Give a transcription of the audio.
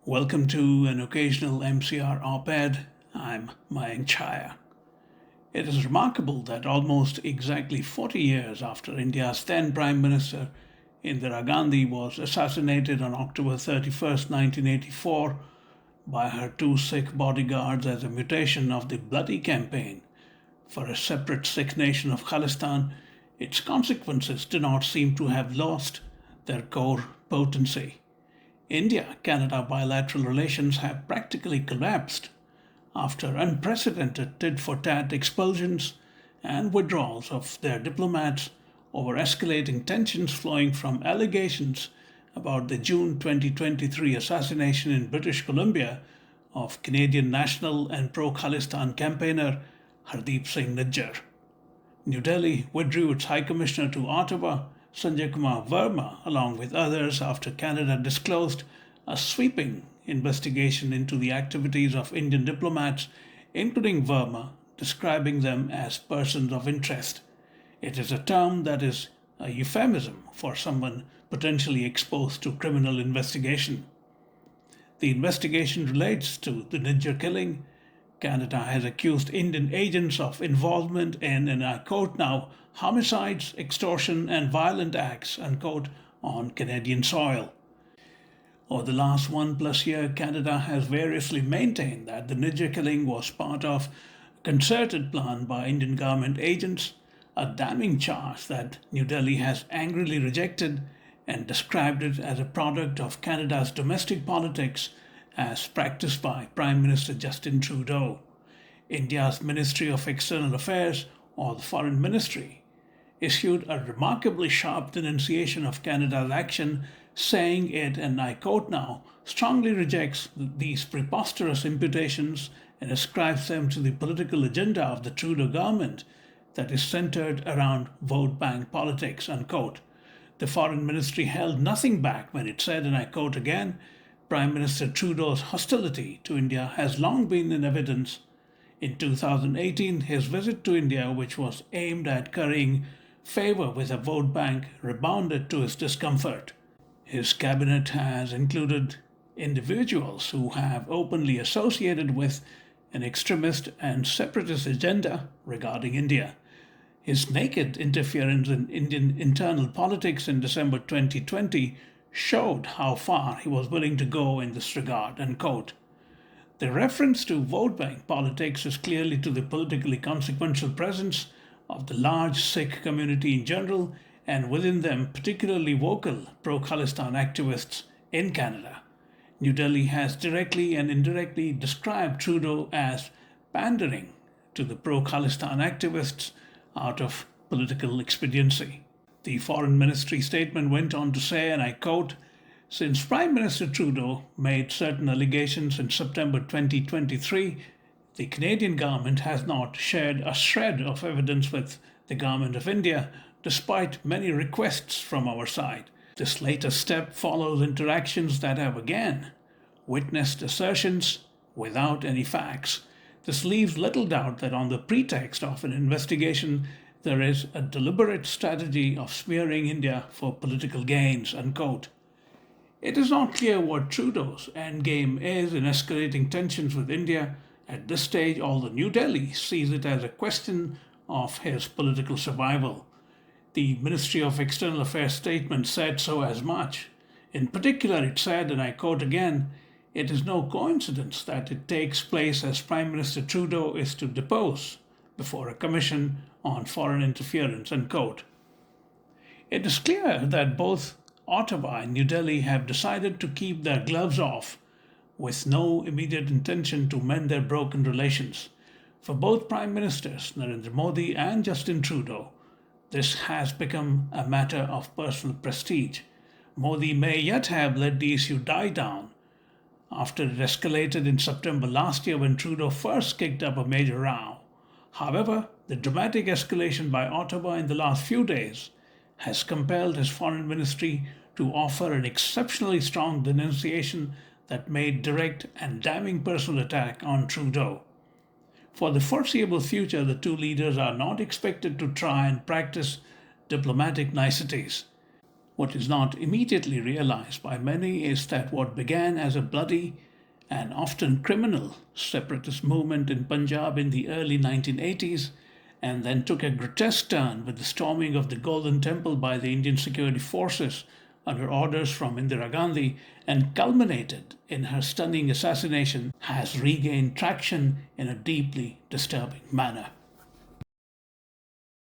Welcome to an occasional MCR op-ed. I'm Mayank Chaya. It is remarkable that almost exactly 40 years after India's then Prime Minister Indira Gandhi was assassinated on October 31st, 1984 by her two Sikh bodyguards as a mutation of the bloody campaign for a separate Sikh nation of Khalistan, its consequences do not seem to have lost their core potency. India-Canada bilateral relations have practically collapsed after unprecedented tit-for-tat expulsions and withdrawals of their diplomats over escalating tensions flowing from allegations about the June 2023 assassination in British Columbia of Canadian national and pro-Khalistan campaigner Hardeep Singh Nijjar. New Delhi withdrew its High Commissioner to Ottawa, Sanjay Kumar Verma, along with others, after Canada disclosed a sweeping investigation into the activities of Indian diplomats, including Verma, describing them as persons of interest. It is a term that is a euphemism for someone potentially exposed to criminal investigation. The investigation relates to the Nijjar killing. Canada has accused Indian agents of involvement in, and I quote now, homicides, extortion, and violent acts, unquote, on Canadian soil. Over the last 1+ year, Canada has variously maintained that the Nijjar killing was part of a concerted plan by Indian government agents, a damning charge that New Delhi has angrily rejected and described it as a product of Canada's domestic politics as practiced by Prime Minister Justin Trudeau. India's Ministry of External Affairs, or the Foreign Ministry, issued a remarkably sharp denunciation of Canada's action, saying it, and I quote now, strongly rejects these preposterous imputations and ascribes them to the political agenda of the Trudeau government that is centered around vote bank politics, unquote. The Foreign Ministry held nothing back when it said, and I quote again, Prime Minister Trudeau's hostility to India has long been in evidence. In 2018, his visit to India, which was aimed at currying favor with a vote bank, rebounded to his discomfort. His cabinet has included individuals who have openly associated with an extremist and separatist agenda regarding India. His naked interference in Indian internal politics in December 2020 showed how far he was willing to go in this regard, unquote. The reference to vote bank politics is clearly to the politically consequential presence of the large Sikh community in general, and within them particularly vocal pro-Khalistan activists in Canada. New Delhi has directly and indirectly described Trudeau as pandering to the pro-Khalistan activists out of political expediency. The Foreign Ministry statement went on to say, and I quote, since Prime Minister Trudeau made certain allegations in September 2023, the Canadian government has not shared a shred of evidence with the Government of India, despite many requests from our side. This latest step follows interactions that have again witnessed assertions without any facts. This leaves little doubt that on the pretext of an investigation, there is a deliberate strategy of smearing India for political gains, unquote. It is not clear what Trudeau's endgame is in escalating tensions with India at this stage, although New Delhi sees it as a question of his political survival. The Ministry of External Affairs statement said so as much. In particular, it said, and I quote again, it is no coincidence that it takes place as Prime Minister Trudeau is to depose before a commission on foreign interference, unquote. It is clear that both Ottawa and New Delhi have decided to keep their gloves off with no immediate intention to mend their broken relations. For both Prime Ministers, Narendra Modi and Justin Trudeau, this has become a matter of personal prestige. Modi may yet have let the issue die down after it escalated in September last year when Trudeau first kicked up a major row. However, the dramatic escalation by Ottawa in the last few days has compelled his foreign ministry to offer an exceptionally strong denunciation that made direct and damning personal attack on Trudeau. For the foreseeable future, the two leaders are not expected to try and practice diplomatic niceties. What is not immediately realized by many is that what began as a bloody and often criminal separatist movement in Punjab in the early 1980s and then took a grotesque turn with the storming of the Golden Temple by the Indian security forces under orders from Indira Gandhi and culminated in her stunning assassination has regained traction in a deeply disturbing manner.